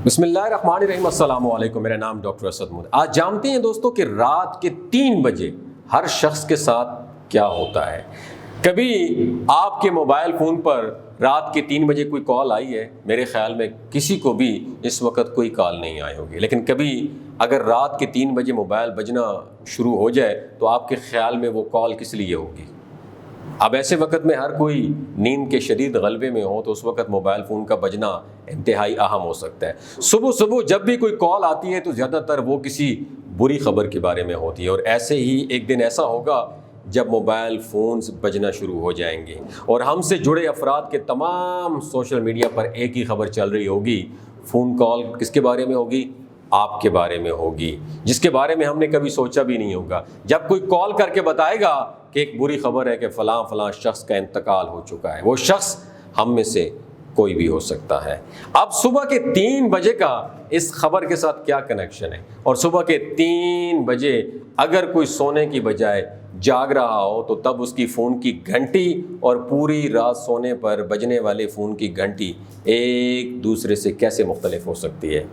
بسم اللہ الرحمن الرحیم۔ السلام علیکم، میرا نام ڈاکٹر اسد مود۔ آج جانتے ہیں دوستوں کہ رات کے 3 بجے ہر شخص کے ساتھ کیا ہوتا ہے۔ کبھی آپ کے موبائل فون پر رات کے 3 بجے کوئی کال آئی ہے؟ میرے خیال میں کسی کو بھی اس وقت کوئی کال نہیں آئی ہوگی، لیکن کبھی اگر رات کے 3 بجے موبائل بجنا شروع ہو جائے تو آپ کے خیال میں وہ کال کس لیے ہوگی؟ اب ایسے وقت میں ہر کوئی نیند کے شدید غلبے میں ہو تو اس وقت موبائل فون کا بجنا انتہائی اہم ہو سکتا ہے۔ صبح جب بھی کوئی کال آتی ہے تو زیادہ تر وہ کسی بری خبر کے بارے میں ہوتی ہے، اور ایسے ہی ایک دن ایسا ہوگا جب موبائل فونز بجنا شروع ہو جائیں گے اور ہم سے جڑے افراد کے تمام سوشل میڈیا پر ایک ہی خبر چل رہی ہوگی۔ فون کال کس کے بارے میں ہوگی؟ آپ کے بارے میں ہوگی، جس کے بارے میں ہم نے کبھی سوچا بھی نہیں ہوگا۔ جب کوئی کال کر کے بتائے گا کہ ایک بری خبر ہے کہ فلاں شخص کا انتقال ہو چکا ہے، وہ شخص ہم میں سے کوئی بھی ہو سکتا ہے۔ اب صبح کے 3 بجے کا اس خبر کے ساتھ کیا کنیکشن ہے؟ اور صبح کے 3 بجے اگر کوئی سونے کی بجائے جاگ رہا ہو تو تب اس کی فون کی گھنٹی اور پوری رات سونے پر بجنے والے فون کی گھنٹی ایک دوسرے سے کیسے مختلف ہو سکتی ہے؟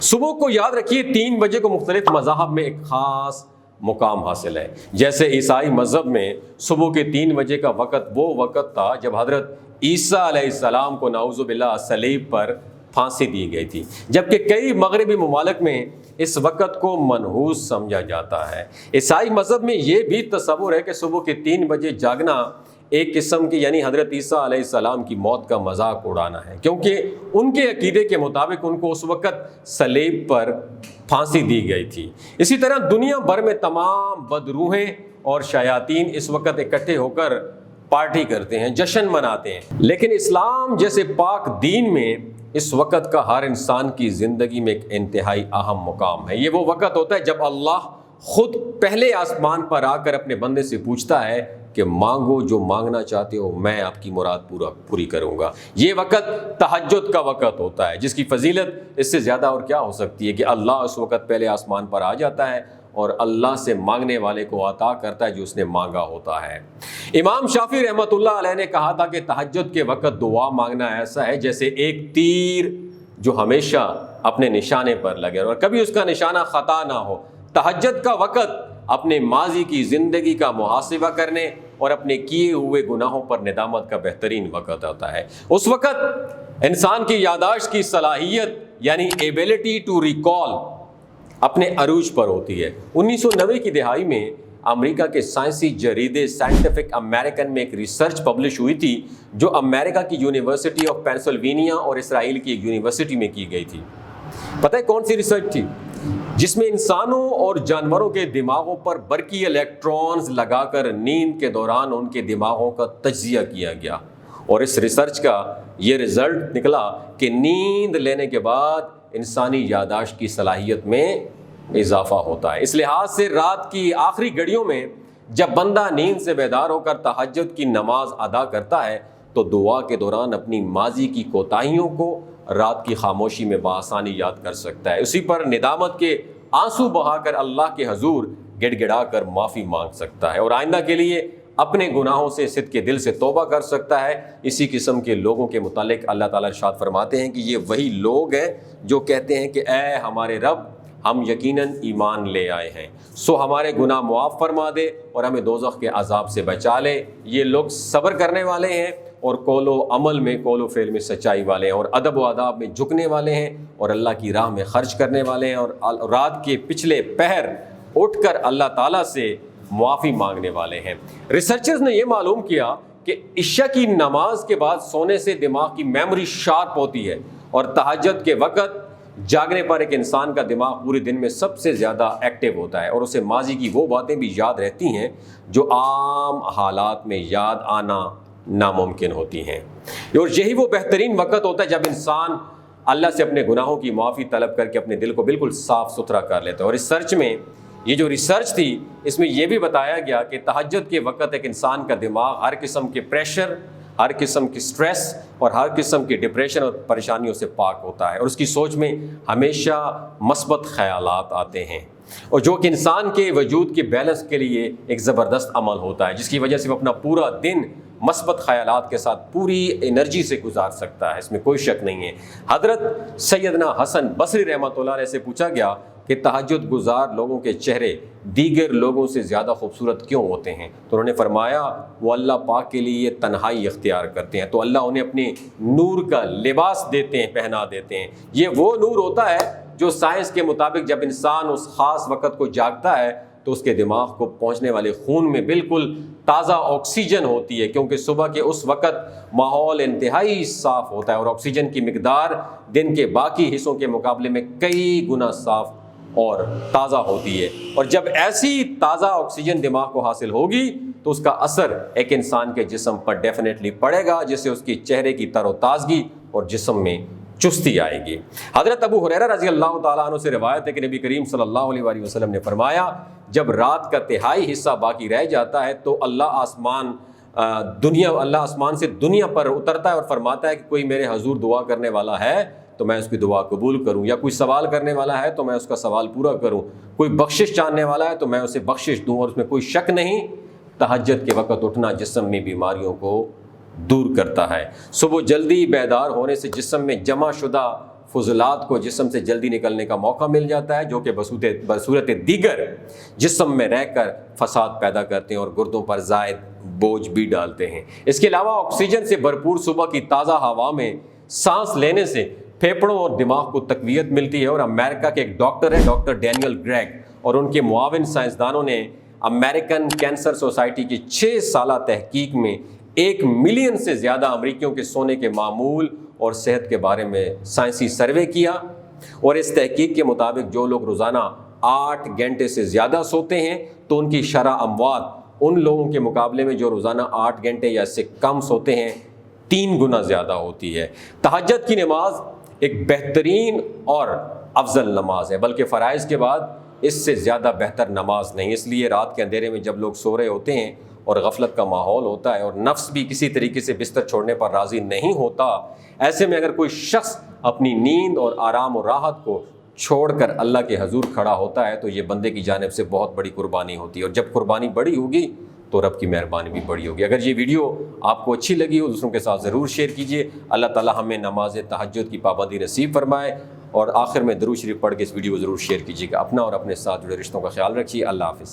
صبح کو یاد رکھیے 3 بجے کو مختلف مذاہب میں ایک خاص مقام حاصل ہے۔ جیسے عیسائی مذہب میں صبح کے 3 بجے کا وقت وہ وقت تھا جب حضرت عیسیٰ علیہ السلام کو نعوذ باللہ صلیب پر پھانسی دی گئی تھی، جبکہ کئی مغربی ممالک میں اس وقت کو منحوس سمجھا جاتا ہے۔ عیسائی مذہب میں یہ بھی تصور ہے کہ صبح کے 3 بجے جاگنا ایک قسم کی یعنی حضرت عیسیٰ علیہ السلام کی موت کا مذاق اڑانا ہے، کیونکہ ان کے عقیدے کے مطابق ان کو اس وقت صلیب پر پھانسی دی گئی تھی۔ اسی طرح دنیا بھر میں تمام بدروحیں اور شیاطین اس وقت اکٹھے ہو کر پارٹی کرتے ہیں، جشن مناتے ہیں، لیکن اسلام جیسے پاک دین میں اس وقت کا ہر انسان کی زندگی میں ایک انتہائی اہم مقام ہے۔ یہ وہ وقت ہوتا ہے جب اللہ خود پہلے آسمان پر آ کر اپنے بندے سے پوچھتا ہے کہ مانگو جو مانگنا چاہتے ہو، میں آپ کی مراد پوری کروں گا۔ یہ وقت تہجد کا وقت ہوتا ہے، جس کی فضیلت اس سے زیادہ اور کیا ہو سکتی ہے کہ اللہ اس وقت پہلے آسمان پر آ جاتا ہے اور اللہ سے مانگنے والے کو عطا کرتا ہے جو اس نے مانگا ہوتا ہے۔ امام شافعی رحمۃ اللہ علیہ نے کہا تھا کہ تہجد کے وقت دعا مانگنا ایسا ہے جیسے ایک تیر جو ہمیشہ اپنے نشانے پر لگے اور کبھی اس کا نشانہ خطا نہ ہو۔ تہجد کا وقت اپنے ماضی کی زندگی کا محاسبہ کرنے اور اپنے کیے ہوئے گناہوں پر ندامت کا بہترین وقت ہوتا ہے۔ اس وقت انسان کی یادداشت کی صلاحیت یعنی ایبلٹی ٹو ریکال اپنے عروج پر ہوتی ہے۔ 1990 کی دہائی میں امریکہ کے سائنسی جریدے سائنٹیفک امریکن میں ایک ریسرچ پبلش ہوئی تھی جو امریکہ کی یونیورسٹی آف پینسلوینیا اور اسرائیل کی ایک یونیورسٹی میں کی گئی تھی۔ پتہ ہے کون سی ریسرچ تھی؟ جس میں انسانوں اور جانوروں کے دماغوں پر برقی الیکٹرونز لگا کر نیند کے دوران ان کے دماغوں کا تجزیہ کیا گیا، اور اس ریسرچ کا یہ رزلٹ نکلا کہ نیند لینے کے بعد انسانی یادداشت کی صلاحیت میں اضافہ ہوتا ہے۔ اس لحاظ سے رات کی آخری گھڑیوں میں جب بندہ نیند سے بیدار ہو کر تہجد کی نماز ادا کرتا ہے تو دعا کے دوران اپنی ماضی کی کوتاہیوں کو رات کی خاموشی میں بآسانی یاد کر سکتا ہے، اسی پر ندامت کے آنسو بہا کر اللہ کے حضور گڑ گڑا کر معافی مانگ سکتا ہے اور آئندہ کے لیے اپنے گناہوں سے صدق کے دل سے توبہ کر سکتا ہے۔ اسی قسم کے لوگوں کے متعلق اللہ تعالیٰ ارشاد فرماتے ہیں کہ یہ وہی لوگ ہیں جو کہتے ہیں کہ اے ہمارے رب، ہم یقیناً ایمان لے آئے ہیں، سو ہمارے گناہ معاف فرما دے اور ہمیں دوزخ کے عذاب سے بچا لے۔ یہ لوگ صبر کرنے والے ہیں اور قول و عمل میں، قول و فعل میں سچائی والے ہیں اور ادب و آداب میں جھکنے والے ہیں اور اللہ کی راہ میں خرچ کرنے والے ہیں اور رات کے پچھلے پہر اٹھ کر اللہ تعالیٰ سے معافی مانگنے والے ہیں۔ ریسرچرز نے یہ معلوم کیا کہ عشاء کی نماز کے بعد سونے سے دماغ کی میموری شارپ ہوتی ہے اور تہجد کے وقت جاگنے پر ایک انسان کا دماغ پورے دن میں سب سے زیادہ ایکٹیو ہوتا ہے اور اسے ماضی کی وہ باتیں بھی یاد رہتی ہیں جو عام حالات میں یاد آنا ناممکن ہوتی ہیں، اور یہی وہ بہترین وقت ہوتا ہے جب انسان اللہ سے اپنے گناہوں کی معافی طلب کر کے اپنے دل کو بالکل صاف ستھرا کر لیتا ہے۔ اور اس سرچ میں یہ جو ریسرچ تھی اس میں یہ بھی بتایا گیا کہ تہجد کے وقت ایک انسان کا دماغ ہر قسم کے پریشر، ہر قسم کی سٹریس اور ہر قسم کی ڈپریشن اور پریشانیوں سے پاک ہوتا ہے، اور اس کی سوچ میں ہمیشہ مثبت خیالات آتے ہیں، اور جو کہ انسان کے وجود کے بیلنس کے لیے ایک زبردست عمل ہوتا ہے، جس کی وجہ سے وہ اپنا پورا دن مثبت خیالات کے ساتھ پوری انرجی سے گزار سکتا ہے، اس میں کوئی شک نہیں ہے۔ حضرت سیدنا حسن بصری رحمۃ اللہ علیہ سے پوچھا گیا کہ تہجد گزار لوگوں کے چہرے دیگر لوگوں سے زیادہ خوبصورت کیوں ہوتے ہیں؟ تو انہوں نے فرمایا وہ اللہ پاک کے لیے تنہائی اختیار کرتے ہیں، تو اللہ انہیں اپنے نور کا لباس دیتے ہیں، پہنا دیتے ہیں۔ یہ وہ نور ہوتا ہے جو سائنس کے مطابق جب انسان اس خاص وقت کو جاگتا ہے تو اس کے دماغ کو پہنچنے والے خون میں بالکل تازہ آکسیجن ہوتی ہے، کیونکہ صبح کے اس وقت ماحول انتہائی صاف ہوتا ہے اور آکسیجن کی مقدار دن کے باقی حصوں کے مقابلے میں کئی گنا صاف اور تازہ ہوتی ہے، اور جب ایسی تازہ آکسیجن دماغ کو حاصل ہوگی تو اس کا اثر ایک انسان کے جسم پر ڈیفینیٹلی پڑے گا، جس سے اس کی چہرے کی تر و تازگی اور جسم میں چستی آئے گی۔ حضرت ابو ہریرہ رضی اللہ تعالیٰ عنہ سے روایت ہے کہ نبی کریم صلی اللہ علیہ وآلہ وسلم نے فرمایا جب رات کا تہائی حصہ باقی رہ جاتا ہے تو اللہ آسمان سے دنیا پر اترتا ہے اور فرماتا ہے کہ کوئی میرے حضور دعا کرنے والا ہے تو میں اس کی دعا قبول کروں، یا کوئی سوال کرنے والا ہے تو میں اس کا سوال پورا کروں، کوئی بخشش چاہنے والا ہے تو میں اسے بخشش دوں، اور اس میں کوئی شک نہیں تہجد کے وقت اٹھنا جسم میں بیماریوں کو دور کرتا ہے۔ صبح جلدی بیدار ہونے سے جسم میں جمع شدہ فضلات کو جسم سے جلدی نکلنے کا موقع مل جاتا ہے، جو کہ بصورت دیگر جسم میں رہ کر فساد پیدا کرتے ہیں اور گردوں پر زائد بوجھ بھی ڈالتے ہیں۔ اس کے علاوہ آکسیجن سے بھرپور صبح کی تازہ ہوا میں سانس لینے سے پھیپھڑوں اور دماغ کو تقویت ملتی ہے، اور امریکہ کے ایک ڈاکٹر ہے ڈاکٹر ڈینیل گریگ اور ان کے معاون سائنسدانوں نے امریکن کینسر سوسائٹی کی 6 سالہ تحقیق میں 1 ملین سے زیادہ امریکیوں کے سونے کے معمول اور صحت کے بارے میں سائنسی سروے کیا، اور اس تحقیق کے مطابق جو لوگ روزانہ 8 گھنٹے سے زیادہ سوتے ہیں تو ان کی شرح اموات ان لوگوں کے مقابلے میں جو روزانہ 8 گھنٹے یا اس سے کم سوتے ہیں 3 گنا زیادہ ہوتی ہے۔ تہجد کی نماز ایک بہترین اور افضل نماز ہے، بلکہ فرائض کے بعد اس سے زیادہ بہتر نماز نہیں، اس لیے رات کے اندھیرے میں جب لوگ سو رہے ہوتے ہیں اور غفلت کا ماحول ہوتا ہے اور نفس بھی کسی طریقے سے بستر چھوڑنے پر راضی نہیں ہوتا، ایسے میں اگر کوئی شخص اپنی نیند اور آرام اور راحت کو چھوڑ کر اللہ کے حضور کھڑا ہوتا ہے تو یہ بندے کی جانب سے بہت بڑی قربانی ہوتی ہے، اور جب قربانی بڑی ہوگی تو رب کی مہربانی بھی بڑی ہوگی۔ اگر یہ ویڈیو آپ کو اچھی لگی ہو دوسروں کے ساتھ ضرور شیئر کیجیے۔ اللہ تعالیٰ ہمیں نماز تہجد کی پابندی نصیب فرمائے، اور آخر میں درود شریف پڑھ کے اس ویڈیو کو ضرور شیئر کیجیے گا۔ اپنا اور اپنے ساتھ جڑے رشتوں کا خیال رکھیے۔ اللہ حافظ۔